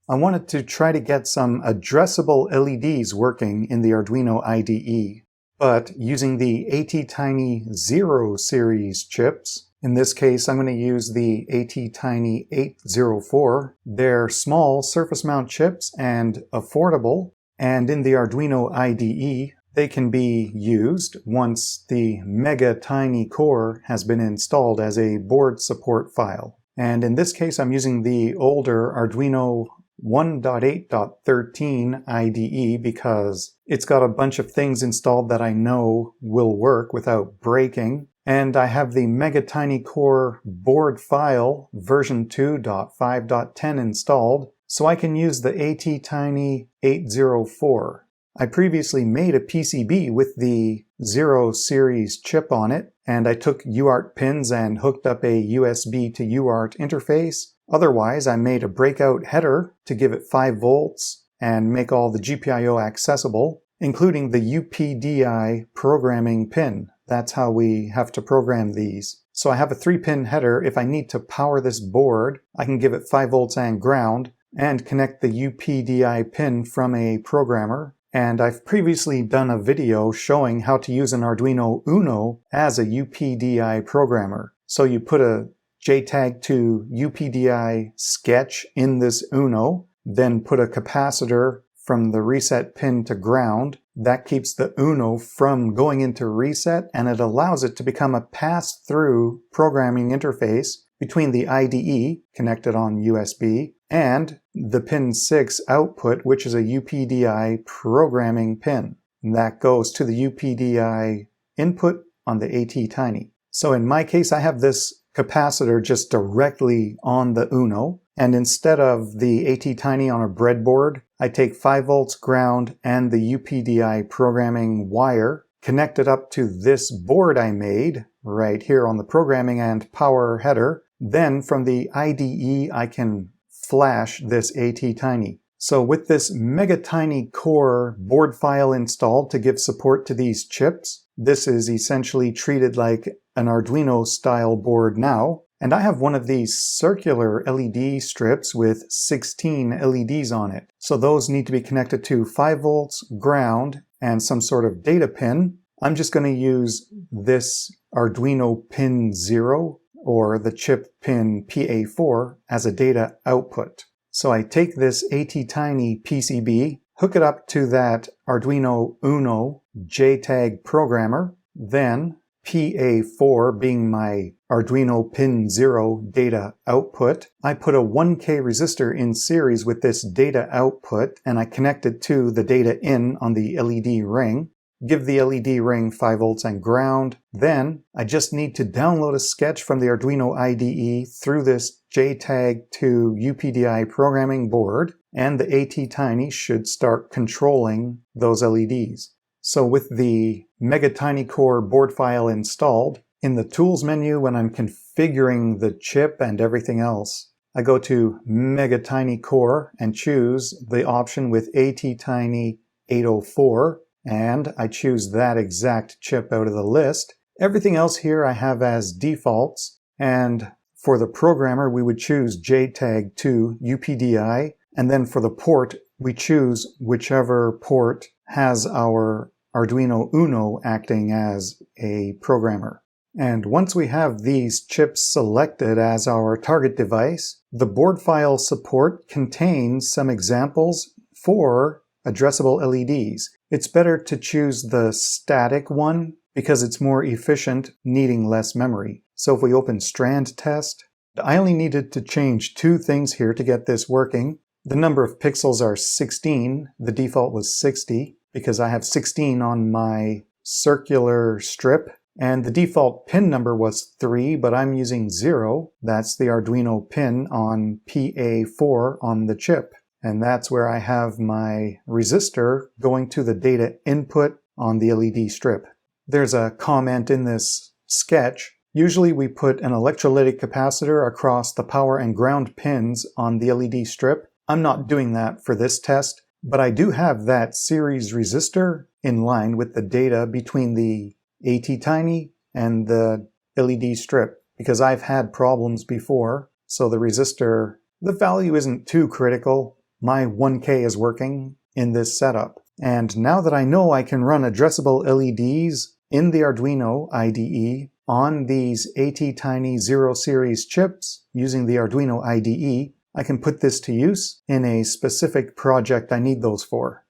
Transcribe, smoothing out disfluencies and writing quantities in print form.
I wanted to try to get some addressable LEDs working in the Arduino IDE, but using the ATTiny 0 series chips. In this case, I'm going to use the ATTiny 804. They're small surface mount chips and affordable, and in the Arduino IDE, they can be used once the MegaTinyCore has been installed as a board support file. And in this case, I'm using the older Arduino 1.8.13 IDE because it's got a bunch of things installed that I know will work without breaking. And I have the MegaTinyCore board file version 2.5.10 installed, so I can use the ATTiny 804. I previously made a PCB with the 0 series chip on it, and I took UART pins and hooked up a USB to UART interface. Otherwise, I made a breakout header to give it 5 volts and make all the GPIO accessible, including the UPDI programming pin. That's how we have to program these. So I have a 3-pin header. If I need to power this board, I can give it 5 volts and ground and connect the UPDI pin from a programmer. And I've previously done a video showing how to use an Arduino Uno as a UPDI programmer. So you put a JTAG to UPDI sketch in this Uno, then put a capacitor from the reset pin to ground. That keeps the Uno from going into reset, and it allows it to become a pass-through programming interface between the IDE, connected on USB, and the pin 6 output, which is a UPDI programming pin. And that goes to the UPDI input on the ATTiny. So in my case, I have this capacitor just directly on the Uno, and instead of the ATTiny on a breadboard, I take 5 volts ground and the UPDI programming wire, connect it up to this board I made right here on the programming and power header. Then from the IDE, I can flash this ATTiny. So with this MegaTinyCore board file installed to give support to these chips, this is essentially treated like an Arduino style board now. And I have one of these circular LED strips with 16 LEDs on it. So those need to be connected to 5 volts, ground, and some sort of data pin. I'm just going to use this Arduino pin 0 or the chip pin PA4 as a data output. So I take this ATTiny PCB, hook it up to that Arduino Uno JTAG programmer, then PA4 being my Arduino pin 0 data output. I put a 1K resistor in series with this data output, and I connect it to the data in on the LED ring. Give the LED ring 5 volts and ground. Then I just need to download a sketch from the Arduino IDE through this JTAG to UPDI programming board, and the ATTiny should start controlling those LEDs. So with the MegaTinyCore board file installed, in the Tools menu when I'm configuring the chip and everything else, I go to MegaTinyCore and choose the option with ATTiny 804, and I choose that exact chip out of the list. Everything else here I have as defaults, and for the programmer we would choose JTAG to UPDI, and then for the port we choose whichever port has our Arduino Uno acting as a programmer. And once we have these chips selected as our target device, the board file support contains some examples for addressable LEDs. It's better to choose the static one because it's more efficient, needing less memory. So if we open Strand Test, I only needed to change 2 things here to get this working. The number of pixels are 16. The default was 60 because I have 16 on my circular strip. And the default pin number was 3, but I'm using 0. That's the Arduino pin on PA4 on the chip. And that's where I have my resistor going to the data input on the LED strip. There's a comment in this sketch. Usually we put an electrolytic capacitor across the power and ground pins on the LED strip. I'm not doing that for this test, but I do have that series resistor in line with the data between the ATTiny and the LED strip, because I've had problems before. So the resistor, the value isn't too critical. my 1K is working in this setup. And now that I know I can run addressable LEDs in the Arduino IDE on these ATTiny 0 series chips using the Arduino IDE, I can put this to use in a specific project I need those for.